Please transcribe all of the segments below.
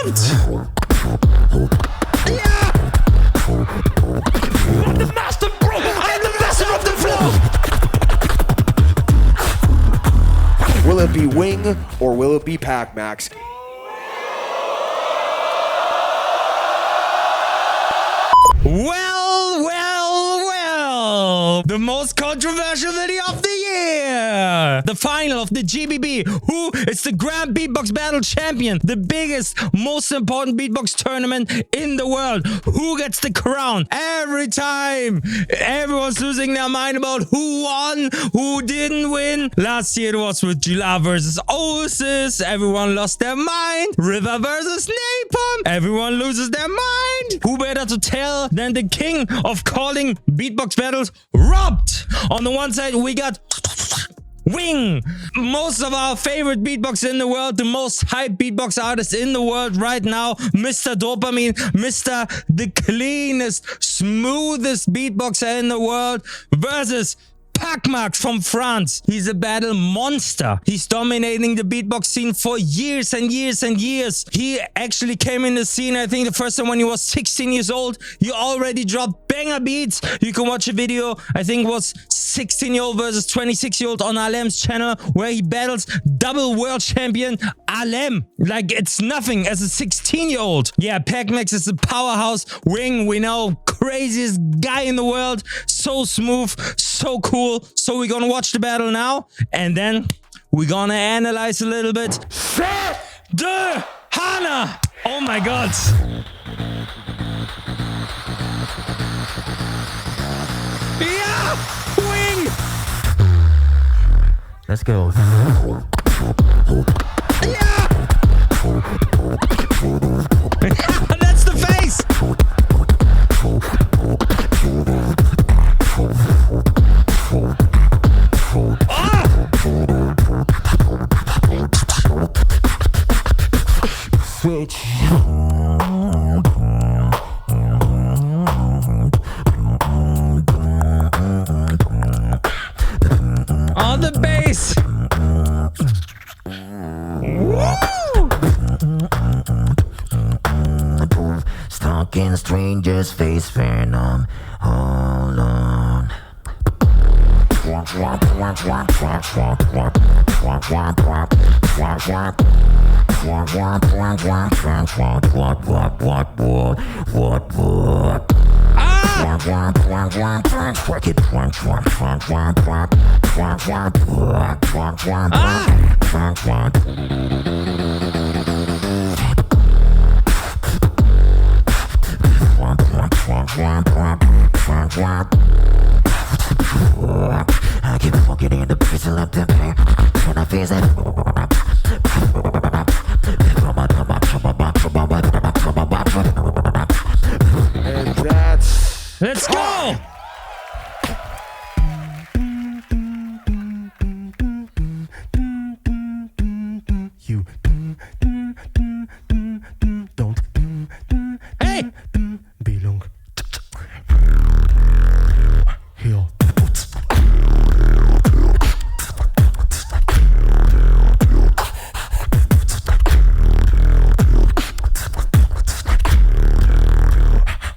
Verdammt! Ja! I'm the master, bro! I'm the master of the flow! Will it be Wing or will it be PACMAX? Well, the most controversial video of the year. The final of the GBB. Who is the Grand Beatbox Battle Champion? The biggest, most important beatbox tournament in the world. Who gets the crown? Every time, everyone's losing their mind about who won, who didn't win. Last year it was with Gila versus Oasis. Everyone lost their mind. River versus Napalm. Everyone loses their mind. Who better to tell than the king of calling beatbox battles robbed? On the one side, we got Wing, most of our favorite beatboxer in the world, the most hyped beatbox artist in the world right now, Mr. Dopamine, Mr. the cleanest, smoothest beatboxer in the world, versus PACMAX from France. He's a battle monster. He's dominating the beatbox scene for years and years and years. He actually came in the scene, I think the first time when he was 16 years old. He already dropped banger beats. You can watch a video, I think it was 16-year-old versus 26-year-old on Alem's channel, where he battles double world champion Alem. Like it's nothing as a 16-year-old. Yeah, PACMAX is a powerhouse. Wing, we know, craziest guy in the world. So smooth, so cool. So we're gonna watch the battle now, and then we're gonna analyze a little bit. De Hana! Oh my god! Yeah! Wing! Let's go. Yeah! That's the face! Switch. On the bass. Stuck in a stranger's face, phantom. Hold on. I keep fucking in the prison of the pain. When I face it. And that's... Let's go! You don't Hey! belong here.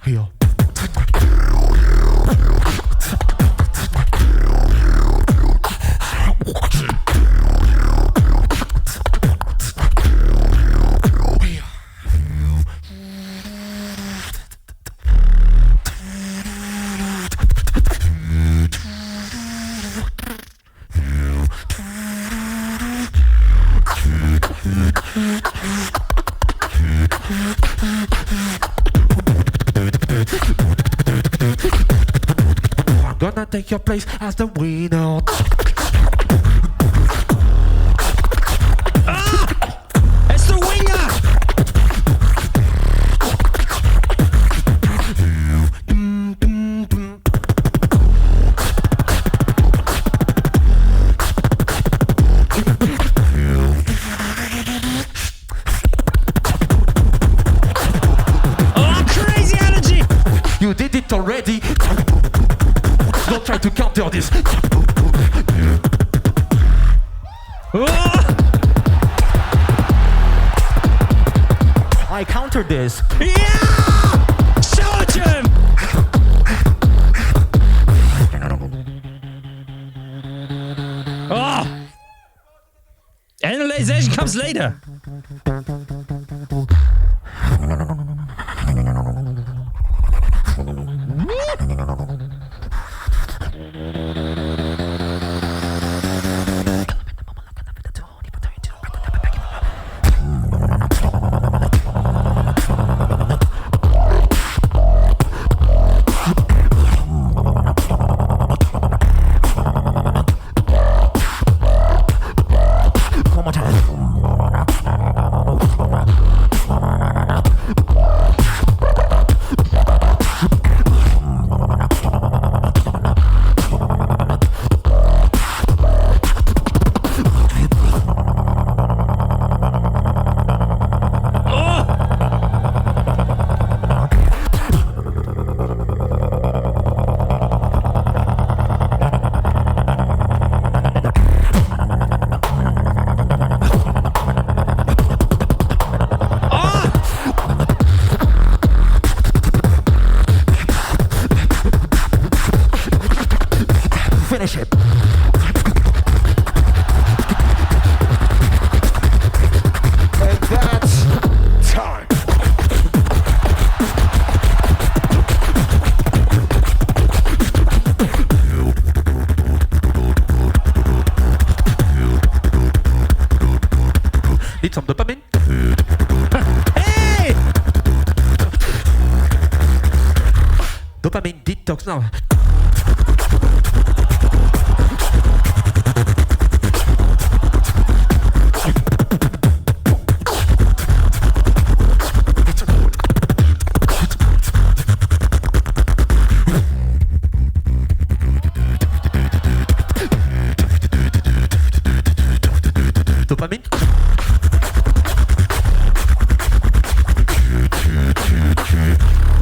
Here. I'm gonna take your place as the winner. It's the winger! Oh, crazy energy! You did it already. Don't try to counter this. Oh! I I counter this. Yeah! Show it to him! Oh! Analyzation comes later. Finish it. And that's time. Need some dopamine? Hey! Dopamine detox now. Dopamine?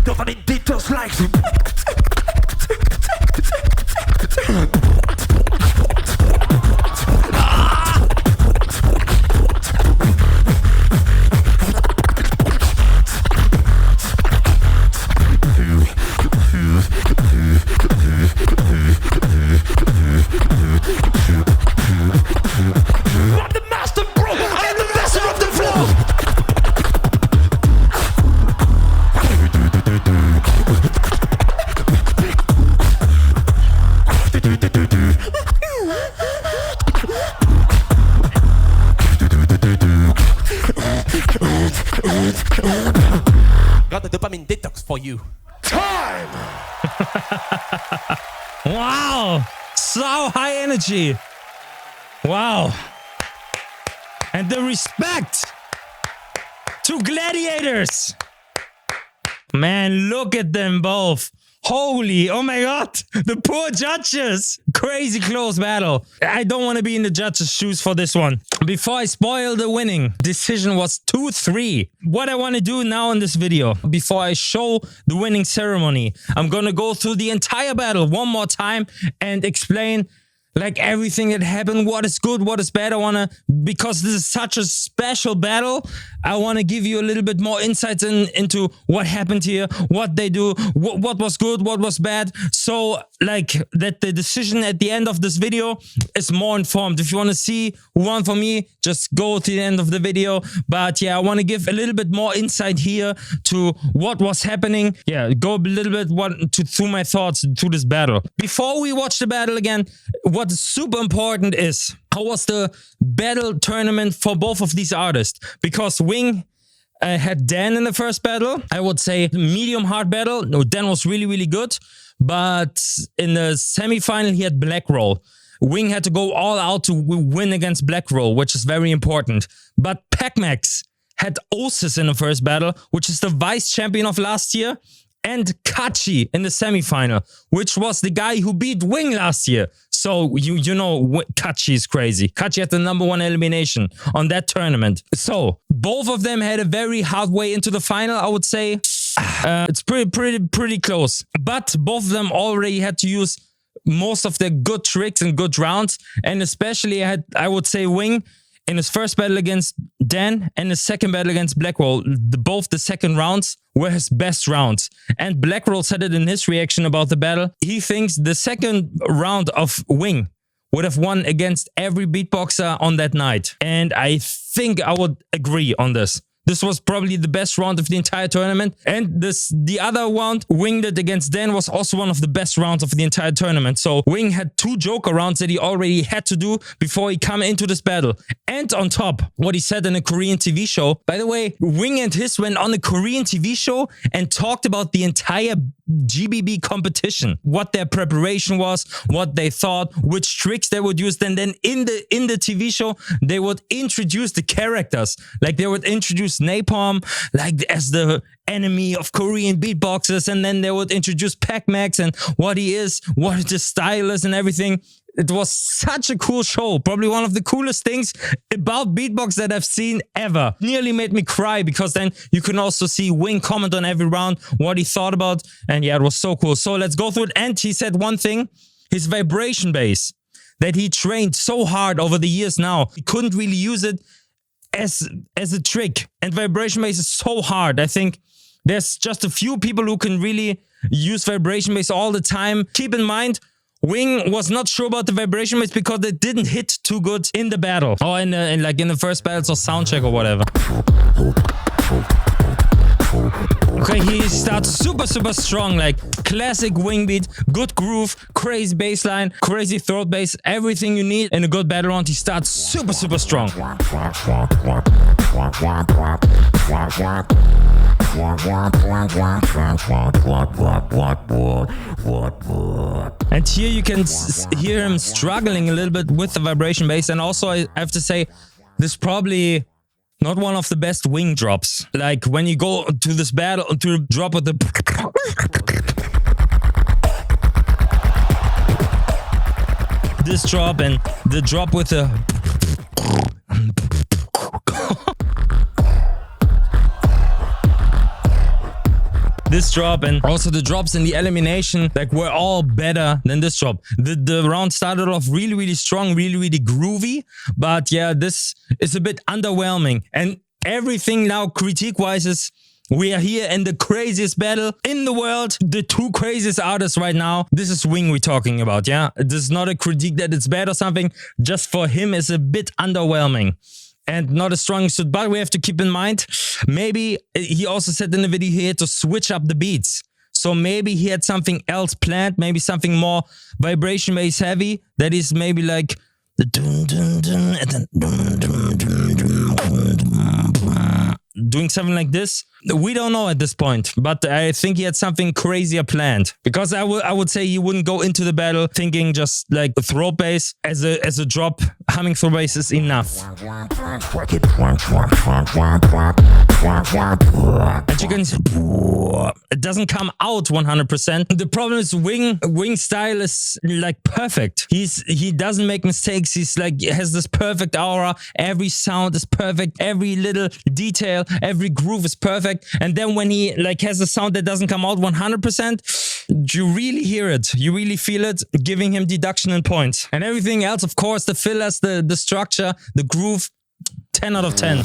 Dopamine detox likes. I'm the master, bro. I'm the master of the flow. Got the dopamine detox for you. Time! Wow! So high energy. Wow. And the respect to gladiators. Man, look at them both. Holy, oh my God, the poor judges. Crazy close battle. I don't want to be in the judges' shoes for this one. Before I spoil the winning, decision was 2-3. What I want to do now in this video, before I show the winning ceremony, I'm going to go through the entire battle one more time and explain like everything that happened, what is good, what is bad. I want to, because this is such a special battle, I want to give you a little bit more insights into what happened here, what they do, what was good, what was bad. So like that the decision at the end of this video is more informed. If you want to see who won for me, just go to the end of the video. But yeah, I want to give a little bit more insight here to what was happening. Yeah, go a little bit through my thoughts through this battle. Before we watch the battle again, what is super important is how was the battle tournament for both of these artists? Because Wing had Dan in the first battle. I would say medium hard battle. No, Dan was really, really good. But in the semi-final, he had Black Roll. Wing had to go all out to win against Black Roll, which is very important. But PACMAX had Osis in the first battle, which is the vice champion of last year. And Kachi in the semi-final, which was the guy who beat Wing last year. So you know Kachi is crazy. Kachi had the #1 elimination on that tournament. So both of them had a very hard way into the final, I would say. It's pretty close. But both of them already had to use most of their good tricks and good rounds. And especially I would say Wing in his first battle against Dan and his second battle against Blackroll, both the second rounds were his best rounds. And Blackroll said it in his reaction about the battle. He thinks the second round of Wing would have won against every beatboxer on that night. And I think I would agree on this. This was probably the best round of the entire tournament. And the other round, Wing did against Dan, was also one of the best rounds of the entire tournament. So Wing had 2 Joker rounds that he already had to do before he come into this battle. And on top, what he said in a Korean TV show. By the way, Wing and his went on a Korean TV show and talked about the entire GBB competition, what their preparation was, what they thought, which tricks they would use. Then in the TV show, they would introduce the characters. Like they would introduce Napalm like as the enemy of Korean beatboxers, and then they would introduce PACMAX and what he is, what his style is and everything. It was such a cool show. Probably one of the coolest things about beatbox that I've seen ever. Nearly made me cry because then you can also see Wing comment on every round, what he thought about. And yeah, it was so cool. So let's go through it. And he said one thing, his vibration bass that he trained so hard over the years now, he couldn't really use it as a trick. And vibration bass is so hard. I think there's just a few people who can really use vibration bass all the time. Keep in mind, Wing was not sure about the vibration bass because it didn't hit too good in the battle. Or in the first battles or soundcheck or whatever. Okay, he starts super strong, like classic Wing beat, good groove, crazy bass line, crazy throat bass, everything you need in a good battle round. He starts super strong. And here you can hear him struggling a little bit with the vibration bass. And also I have to say, this probably not one of the best Wing drops. Like when you go to this battle, to drop with the... this drop and the drop with the... this drop and also the drops in the elimination like were all better than this drop. The round started off really strong, really groovy, but yeah, this is a bit underwhelming. And everything now critique-wise is we are here in the craziest battle in the world, the 2 craziest artists right now. This is Wing we're talking about, yeah? This is not a critique that it's bad or something, just for him it's a bit underwhelming. And not as strong as it, but we have to keep in mind, maybe he also said in the video he had to switch up the beats. So maybe he had something else planned, maybe something more vibration bass heavy, that is maybe like the dun dun dun and then dun dun dun dun, doing something like this. We don't know at this point, but I think he had something crazier planned, because I would say he wouldn't go into the battle thinking just like a throat bass as a drop. Humming throat bass is enough. And you can see, it doesn't come out 100%. The problem is Wing style is like perfect. He doesn't make mistakes. He's like has this perfect aura. Every sound is perfect. Every little detail, every groove is perfect. And then when he like has a sound that doesn't come out 100%, you really hear it. You really feel it, giving him deduction in points. And everything else, of course, the fillers, the structure, the groove, 10 out of 10.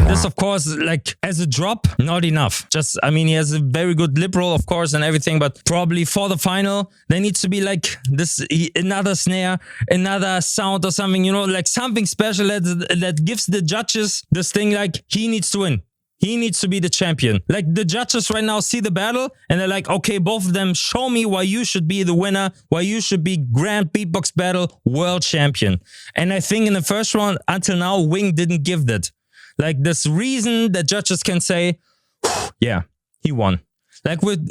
This, of course, like as a drop, not enough. Just, I mean, he has a very good lip roll, of course, and everything, but probably for the final, there needs to be like this, another snare, another sound or something, you know, like something special that gives the judges this thing like he needs to win. He needs to be the champion. Like the judges right now see the battle and they're like, okay, both of them, show me why you should be the winner, why you should be Grand Beatbox Battle World Champion. And I think in the first round until now, Wing didn't give that. Like this reason that judges can say, yeah, he won. Like with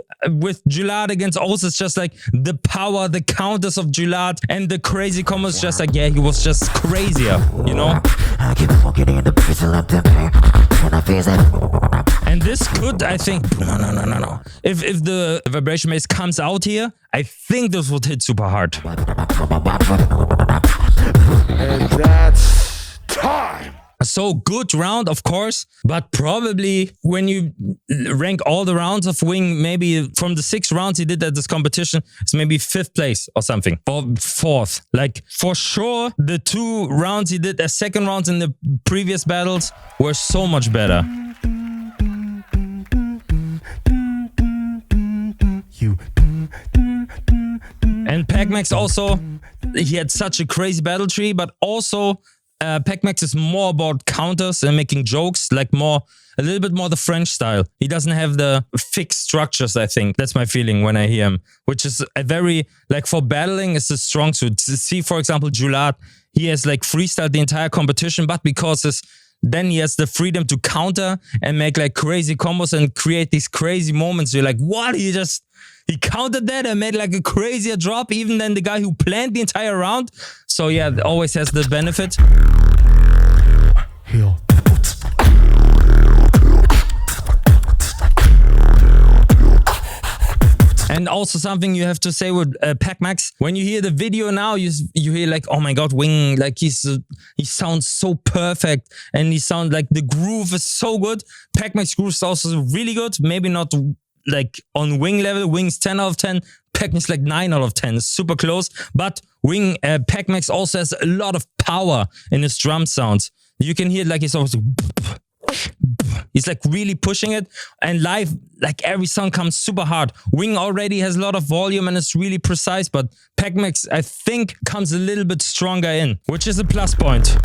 Gillard against Oz, it's just like the power, the counters of Gillard and the crazy combos, just like, yeah, he was just crazier, you know? And this could, I think, no. If the vibration bass comes out here, I think this would hit super hard. And that's time. So So good round, of course, but probably when you rank all the rounds of Wing, maybe from the 6 rounds he did at this competition, it's maybe 5th place or something, or 4th. Like for sure, the 2 rounds he did as second rounds in the previous battles were so much better. And PACMAX also, he had such a crazy battle tree, but also PACMAX is more about counters and making jokes, like a little bit more the French style. He doesn't have the fixed structures, I think. That's my feeling when I hear him, which is a very, like for battling, it's a strong suit. See, for example, Julat, he has like freestyled the entire competition, but because then he has the freedom to counter and make like crazy combos and create these crazy moments. You're like, what? He countered that and made like a crazier drop even than the guy who planned the entire round. So yeah, it always has the benefit. And also something you have to say with PACMAX, when you hear the video now, you hear like, oh my god, Wing, like he sounds so perfect and he sounds like the groove is so good. PACMAX groove is also really good, maybe not like on Wing level. Wing's 10 out of 10, PACMAX like 9 out of 10, it's super close. But PACMAX also has a lot of power in his drum sounds. You can hear it like he's always he's like really pushing it, and live like every song comes super hard. Wing already has a lot of volume and it's really precise, but PACMAX I think comes a little bit stronger in, which is a plus point.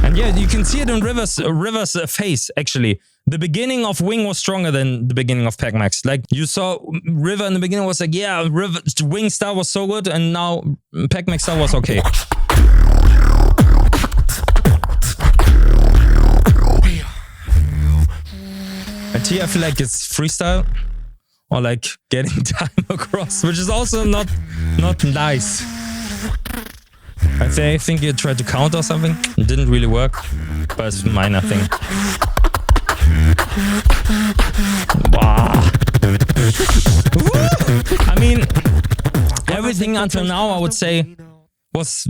And yeah, you can see it in River's face actually. The beginning of Wing was stronger than the beginning of PACMAX. Like you saw River in the beginning was like, yeah, Wing style was so good, and now PACMAX style was okay. And here I feel like it's freestyle or like getting time across, which is also not nice. I think he tried to counter or something. It didn't really work, but it's a minor thing. Wow. I mean, everything until now I would say was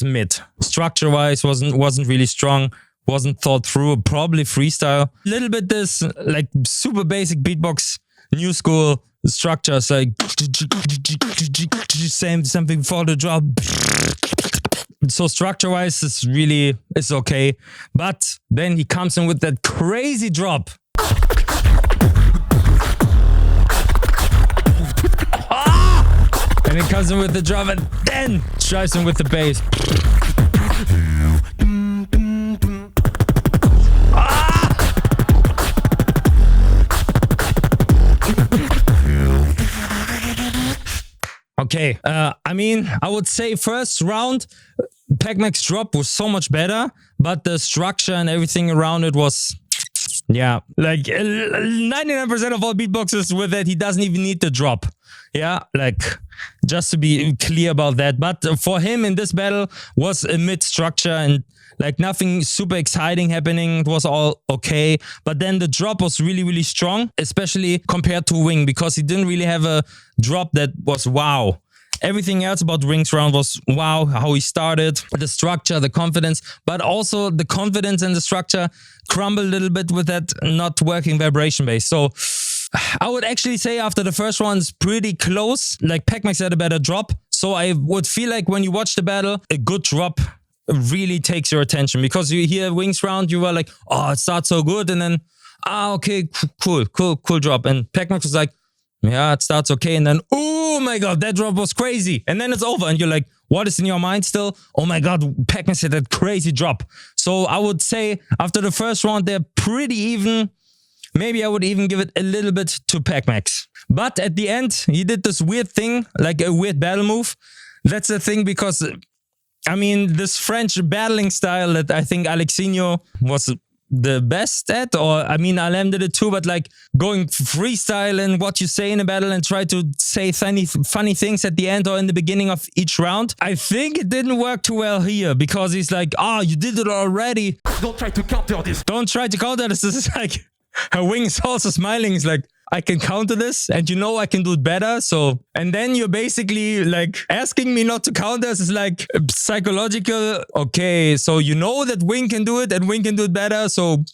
mid. Structure-wise wasn't really strong, wasn't thought through, probably freestyle. A little bit this like super basic beatbox, new school structures like something before the drop. So structure-wise, it's okay. But then he comes in with that crazy drop. And he comes in with the drop and then tries him with the bass. Okay, I mean, I would say first round, PACMAX drop was so much better, but the structure and everything around it was, yeah, like 99% of all beatboxes with that, he doesn't even need the drop. Yeah, like just to be clear about that. But for him in this battle was a mid structure and like nothing super exciting happening. It was all okay. But then the drop was really, really strong, especially compared to Wing, because he didn't really have a drop that was wow. Everything else about Wing's round was wow, how he started, the structure, the confidence, but also the confidence and the structure crumbled a little bit with that not working vibration base. So I would actually say after the first round it's pretty close. Like PACMAX had a better drop. So I would feel like when you watch the battle, a good drop really takes your attention, because you hear Wing's round, you were like, oh, it starts so good, and then okay, cool drop. And PACMAX was like, yeah, it starts okay, and then oh my god, that drop was crazy, and then it's over, and you're like, what is in your mind still? Oh my god, PACMAX had that crazy drop. So I would say after the first round they're pretty even. Maybe I would even give it a little bit to PACMAX. But at the end, he did this weird thing, like a weird battle move. That's the thing, because I mean, this French battling style that I think Alexinho was the best at, or I mean, Alem did it too, but like going freestyle and what you say in a battle and try to say funny things at the end or in the beginning of each round. I think it didn't work too well here, because he's like, oh, you did it already. Don't try to counter this. Don't try to counter this. This is like, her Wing is also smiling. It's like, I can counter this and you know I can do it better. So, and then you're basically like asking me not to counter this is like psychological. Okay, so you know that Wing can do it and Wing can do it better. So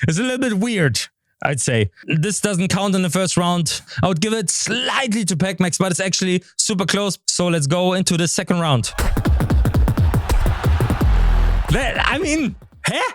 it's a little bit weird, I'd say. This doesn't count in the first round. I would give it slightly to PACMAX, but it's actually super close. So let's go into the second round. I mean, huh?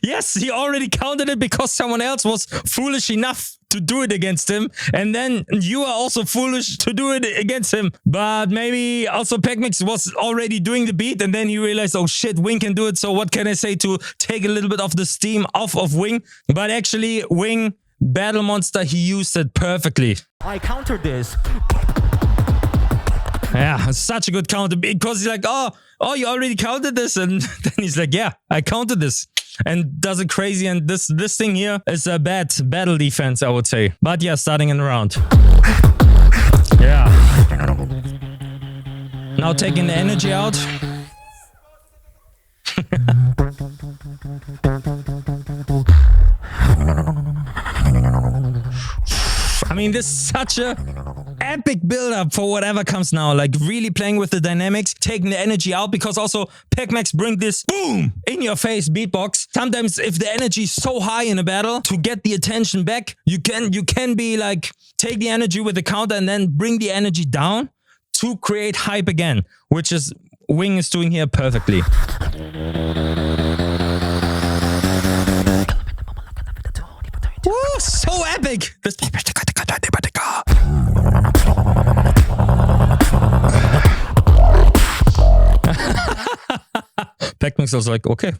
Yes, he already counted it because someone else was foolish enough to do it against him. And then you are also foolish to do it against him. But maybe also PACMAX was already doing the beat and then he realized, oh shit, Wing can do it. So what can I say to take a little bit of the steam off of Wing? But actually, Wing, Battle Monster, he used it perfectly. I countered this. Yeah, such a good counter because he's like, oh, you already counted this. And then he's like, yeah, I counted this. And does it crazy. And this thing here is a bad battle defense, I would say. But yeah, starting in the round. Yeah. Now taking the energy out. I mean, this is such a epic build-up for whatever comes now. Like really playing with the dynamics, taking the energy out, because also PACMAX bring this boom in your face beatbox. Sometimes if the energy is so high in a battle, to get the attention back, you can be like, take the energy with the counter and then bring the energy down to create hype again, which is Wing is doing here perfectly. Woo, so epic! This PACMAX was like, okay.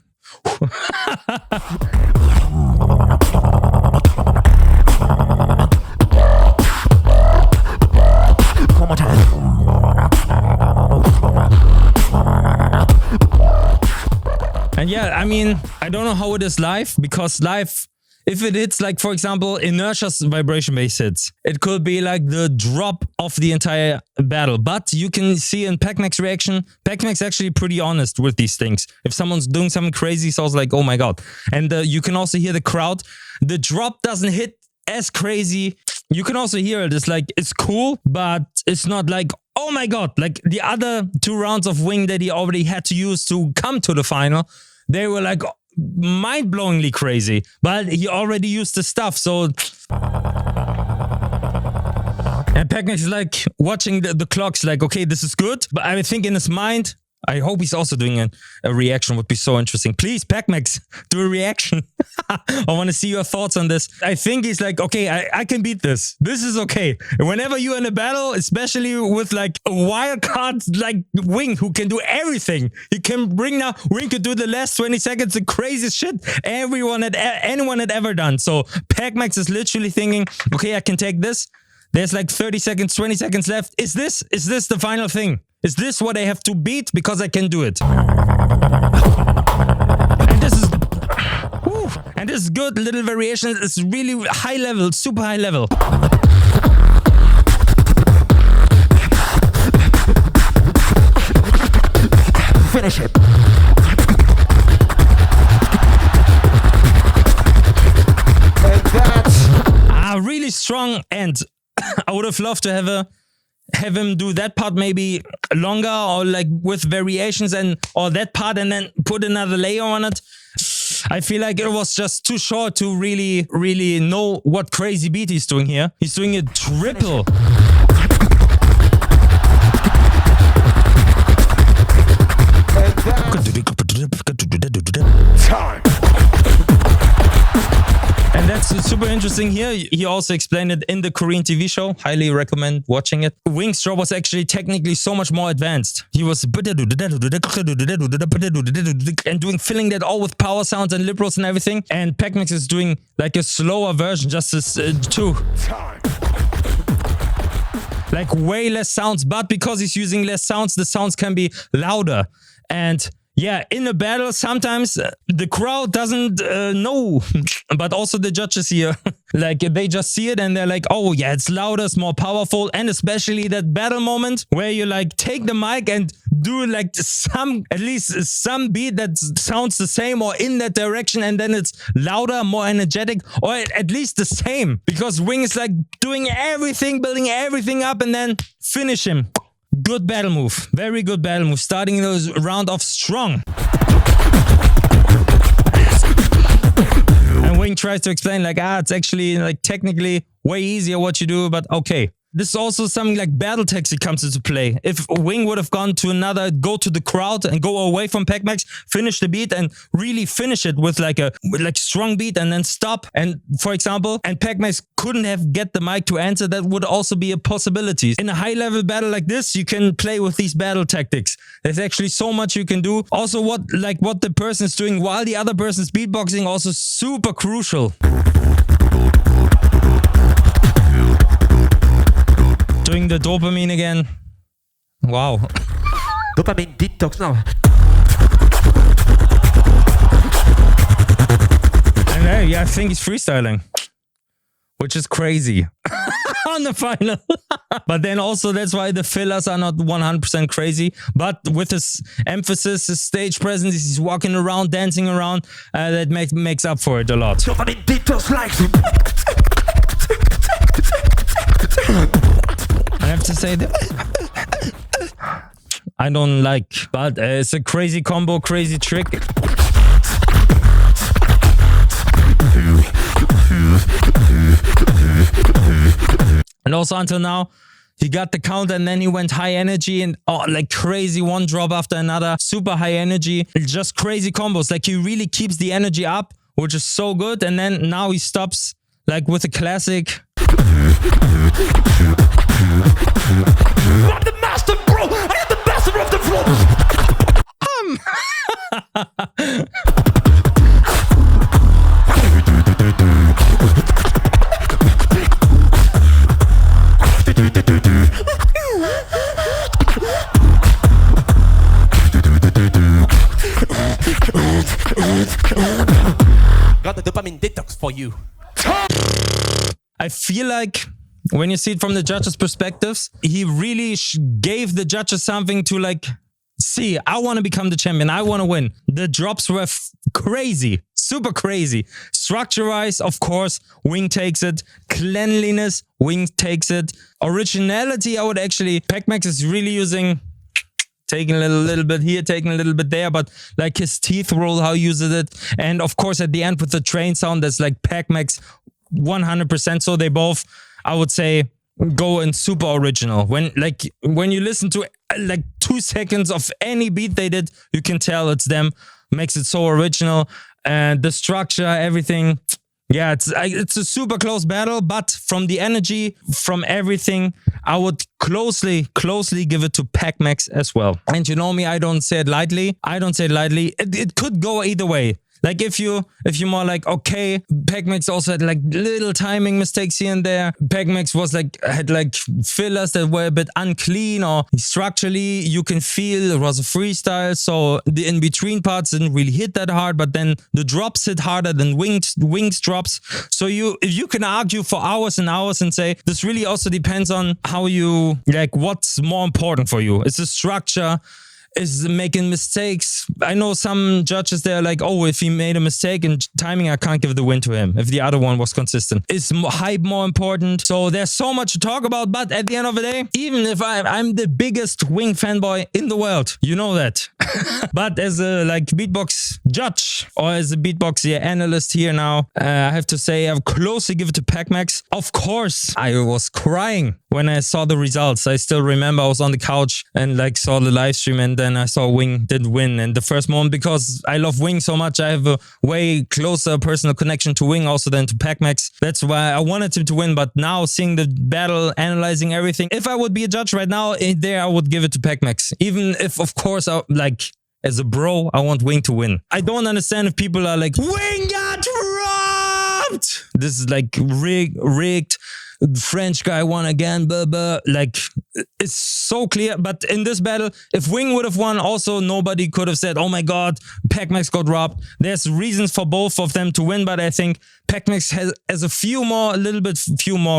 One more time. And yeah, I mean, I don't know how it is live, because live, if it hits like, for example, Inertia's vibration base hits, it could be like the drop of the entire battle. But you can see in PACMAX reaction, PACMAX actually pretty honest with these things. If someone's doing something crazy, so it's like, oh my God. And you can also hear the crowd. The drop doesn't hit as crazy. You can also hear it. It's like, it's cool, but it's not like, oh my God. Like the other 2 rounds of Wing that he already had to use to come to the final, they were like mind-blowingly crazy, but he already used the stuff, so... And PACMAX is like watching the clocks like, okay, this is good, but I think in his mind, I hope he's also doing a reaction, would be so interesting. Please, PACMAX, do a reaction. I want to see your thoughts on this. I think he's like, okay, I can beat this. This is okay. Whenever you're in a battle, especially with like a wild card like Wing, who can do everything. He can bring now, Wing could do the last 20 seconds, the craziest shit anyone had ever done. So PACMAX is literally thinking, okay, I can take this. There's like 30 seconds, 20 seconds left. Is this the final thing? Is this what I have to beat? Because I can do it. And this is good. Little variations. It's really high level, super high level. Finish it. And that's really strong. And I would have loved to have him do that part maybe longer, or like with variations and or that part and then put another layer on it. I feel like it was just too short to really know what crazy beat he's doing here. He's doing a triple. time. And that's super interesting here. He also explained it in the Korean TV show. Highly recommend watching it. Wing's drop was actually technically so much more advanced. He was and filling that all with power sounds and lip rolls and everything. And PACMAX is doing like a slower version, just as too. Time. Like way less sounds, but because he's using less sounds, the sounds can be louder. And yeah, in a battle, sometimes the crowd doesn't know, but also the judges here Like they just see it and they're like, oh yeah, it's louder, it's more powerful. And especially that battle moment where you like take the mic and do like at least some beat that sounds the same or in that direction, and then it's louder, more energetic, or at least the same, because Wing is like doing everything, building everything up, and then finish him. Good battle move. Very good battle move. Starting those round off strong. And Wing tries to explain like, it's actually like technically way easier what you do, but okay. This is also something like battle tactic comes into play. If Wing would have gone to go to the crowd and go away from PACMAX, finish the beat and really finish it with like strong beat and then stop. And for example, and PACMAX couldn't have get the mic to answer, that would also be a possibility. In a high level battle like this, you can play with these battle tactics. There's actually so much you can do. Also what the person is doing while the other person is beatboxing, also super crucial. Doing the dopamine again. Wow. Dopamine detox now. And yeah, I think he's freestyling, which is crazy on the final. But then also that's why the fillers are not 100% crazy. But with his emphasis, his stage presence, he's walking around, dancing around, that makes up for it a lot. Dopamine detox like. I have to say that I don't like, but it's a crazy combo, crazy trick. And also until now, he got the count and then he went high energy and like crazy one drop after another, super high energy, just crazy combos. Like he really keeps the energy up, which is so good. And then now he stops like with a classic. I'm the master, bro. I am the master of the floor. Got the dopamine detox for you. I feel like when you see it from the judges' perspectives, he really gave the judges something to like, see, I want to become the champion. I want to win. The drops were crazy, super crazy. Structure-wise, of course, Wing takes it. Cleanliness, Wing takes it. Originality, I would actually, PACMAX is really using, taking a little bit here, taking a little bit there, but like his teeth roll, how he uses it. And of course, at the end with the train sound, that's like PACMAX 100%. So they both, I would say, go in super original. When you listen to like 2 seconds of any beat they did, you can tell it's them. Makes it so original. And the structure, everything. Yeah, it's a super close battle, but from the energy, from everything, I would closely give it to PACMAX as well. And you know me, I don't say it lightly. It could go either way. Like if you're more like, okay, PACMAX also had like little timing mistakes here and there. PACMAX had like fillers that were a bit unclean, or structurally you can feel it was a freestyle. So the in-between parts didn't really hit that hard, but then the drops hit harder than Wings drops. So you can argue for hours and hours and say, this really also depends on how you, like what's more important for you. Is the structure? Is making mistakes. I know some judges, they're like, oh, if he made a mistake in timing, I can't give the win to him if the other one was consistent. Is hype more important? So there's so much to talk about, but at the end of the day, even if I'm the biggest Wing fanboy in the world, you know that. But as a like beatbox judge or as a beatbox analyst here now, I have to say I closely give it to PACMAX. Of course, I was crying when I saw the results. I still remember I was on the couch and like saw the live stream, and then I saw Wing did win. And the first moment, because I love Wing so much, I have a way closer personal connection to Wing also than to PACMAX. That's why I wanted him to win. But now seeing the battle, analyzing everything, if I would be a judge right now there, I would give it to PACMAX. Even if, of course, as a bro, I want Wing to win. I don't understand if people are like, Wing got robbed! This is like rigged. the French guy won again, blah, blah. Like, it's so clear. But in this battle, if Wing would have won, also nobody could have said, oh my God, PACMAX got robbed. There's reasons for both of them to win, but I think PACMAX has a few more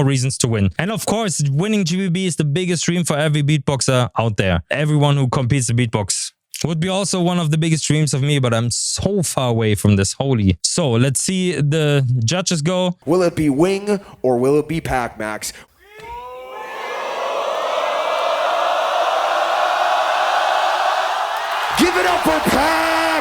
reasons to win. And of course, winning GBB is the biggest dream for every beatboxer out there. Everyone who competes in beatbox. Would be also one of the biggest dreams of me, but I'm so far away from this. Holy. So let's see the judges go. Will it be Wing or will it be PACMAX? Give it up for PACMAX!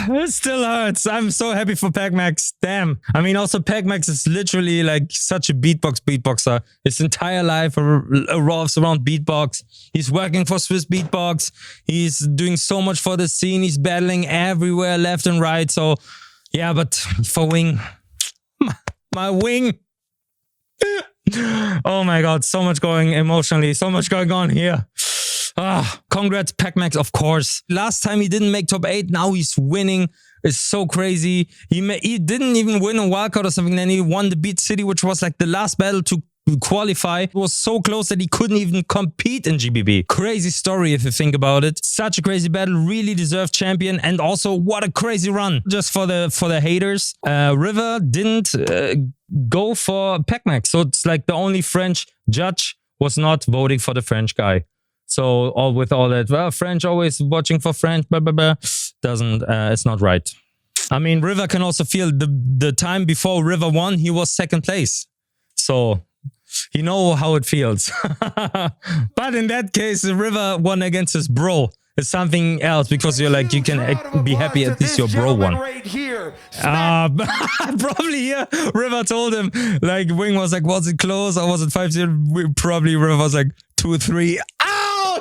It still hurts. I'm so happy for PACMAX. Damn. I mean, also PACMAX is literally like such a beatboxer. His entire life revolves around beatbox. He's working for Swiss Beatbox. He's doing so much for the scene. He's battling everywhere, left and right. So, yeah, but for Wing, my Wing. Oh my God, so much going emotionally, so much going on here. Congrats, PACMAX, of course. Last time he didn't make top 8, now he's winning. It's so crazy. He didn't even win a wildcard or something, then he won the Beat City, which was like the last battle to qualify. It was so close that he couldn't even compete in GBB. Crazy story if you think about it. Such a crazy battle, really deserved champion, and also what a crazy run. Just for the haters, River didn't go for PACMAX, so it's like the only French judge was not voting for the French guy. So with all that, well, French always watching for French, blah, blah, blah, doesn't, it's not right. I mean, River can also feel the time before River won, he was second place. So you know how it feels. But in that case, River won against his bro. It's something else because you're like, you can be happy at least your bro won. Right here. Probably here, River told him, like, Wing was like, was it close or was it 5-0? Probably River was like 2-3.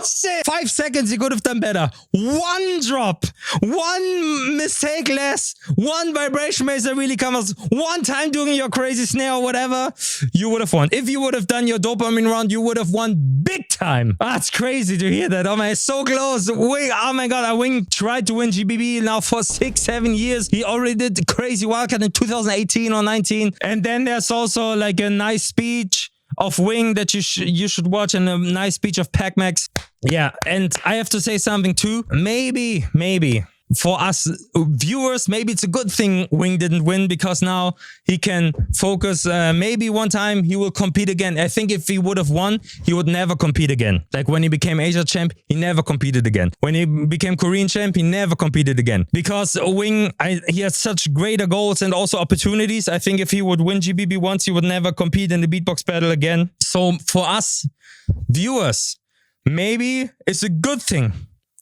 Shit. 5 seconds, he could have done better. One drop, one mistake less, one vibration maze that really covers, one time doing your crazy snare or whatever, you would have won. If you would have done your dopamine round, you would have won big time. That's crazy to hear that. Oh my, so close. Wing, oh my God, Wing tried to win GBB now for 6-7 years. He already did the crazy wildcard in 2018 or 19. And then there's also like a nice speech of Wing that you should watch, and a nice speech of PACMAX. Yeah, and I have to say something too. Maybe for us viewers, maybe it's a good thing Wing didn't win, because now he can focus. Maybe one time he will compete again. I think if he would have won, he would never compete again. Like when he became Asia champ, he never competed again. When he became Korean champ, he never competed again. Because Wing, he has such greater goals and also opportunities. I think if he would win GBB once, he would never compete in the beatbox battle again. So for us viewers, maybe it's a good thing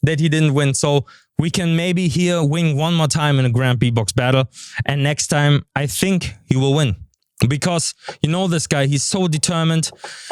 that he didn't win. So we can maybe hear Wing one more time in a grand beatbox battle. And next time, I think he will win. Because you know this guy, he's so determined.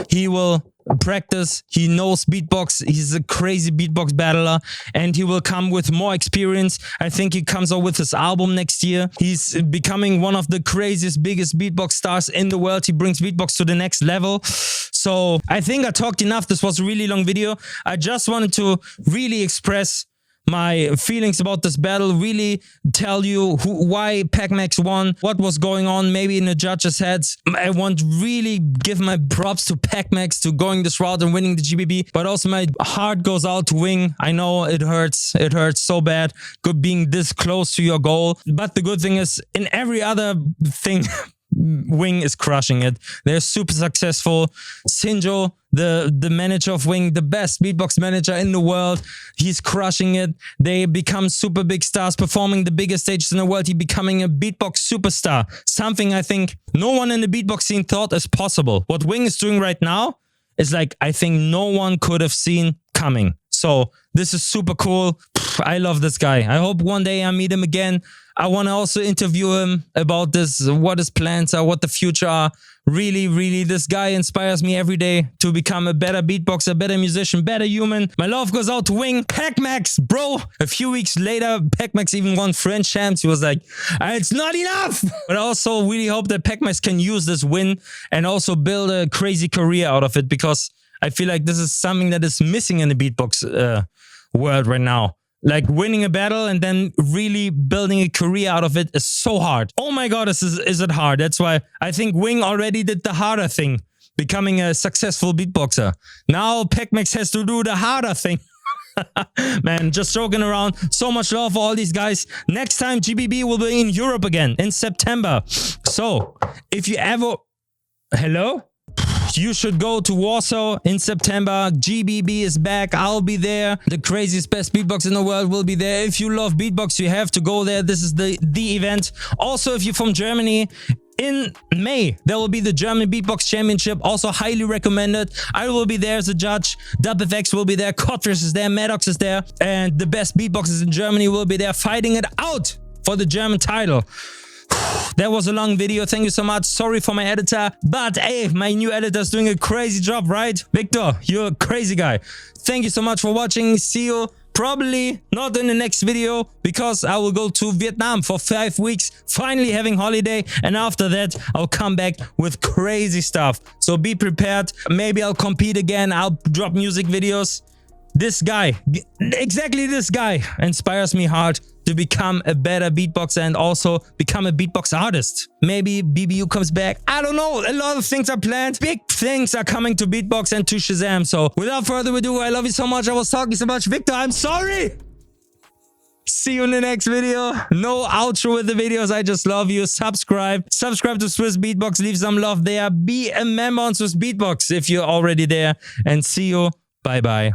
He will practice. He knows beatbox. He's a crazy beatbox battler. And he will come with more experience. I think he comes out with his album next year. He's becoming one of the craziest, biggest beatbox stars in the world. He brings beatbox to the next level. So I think I talked enough. This was a really long video. I just wanted to really express my feelings about this battle, really tell you why PACMAX won, what was going on maybe in the judges' heads. I want to really give my props to PACMAX to going this route and winning the GBB, but also my heart goes out to Wing. I know it hurts so bad, being this close to your goal. But the good thing is, in every other thing, Wing is crushing it. They're super successful. Sinjo, the manager of Wing, the best beatbox manager in the world, he's crushing it. They become super big stars, performing the biggest stages in the world. He's becoming a beatbox superstar. Something I think no one in the beatbox scene thought is possible. What Wing is doing right now is like, I think no one could have seen coming. So this is super cool. I love this guy. I hope one day I meet him again. I want to also interview him about this, what his plans are, what the future are. Really, really, this guy inspires me every day to become a better beatboxer, better musician, better human. My love goes out to Wing. PACMAX, bro. A few weeks later, PACMAX even won French champs. He was like, it's not enough. But I also really hope that PACMAX can use this win and also build a crazy career out of it, because I feel like this is something that is missing in the beatbox world right now. Like winning a battle and then really building a career out of it is so hard. Oh my god, is it hard. That's why I think Wing already did the harder thing, becoming a successful beatboxer. Now PACMAX has to do the harder thing. Man, just joking around. So much love for all these guys. Next time GBB will be in Europe again in September. So if you ever... Hello? You should go to Warsaw in September. GBB is back. I'll be there. The craziest best beatbox in the world will be there. If you love beatbox, you have to go there. This is the event. Also, if you're from Germany, in May, there will be the German Beatbox Championship. Also highly recommended. I will be there as a judge. DubFX will be there. Codfish is there. Maddox is there. And the best beatboxers in Germany will be there fighting it out for the German title. That was a long video. Thank you so much. Sorry for my editor. But hey, my new editor is doing a crazy job, right? Victor, you're a crazy guy. Thank you so much for watching. See you probably not in the next video because I will go to Vietnam for 5 weeks, finally having holiday. And after that, I'll come back with crazy stuff. So be prepared. Maybe I'll compete again. I'll drop music videos. This guy, exactly this guy, inspires me hard to become a better beatboxer and also become a beatbox artist. Maybe BBU comes back. I don't know. A lot of things are planned. Big things are coming to Beatbox and to Shazam. So without further ado, I love you so much. I was talking so much. Victor, I'm sorry. See you in the next video. No outro with the videos. I just love you. Subscribe to Swiss Beatbox. Leave some love there. Be a member on Swiss Beatbox if you're already there. And see you. Bye bye.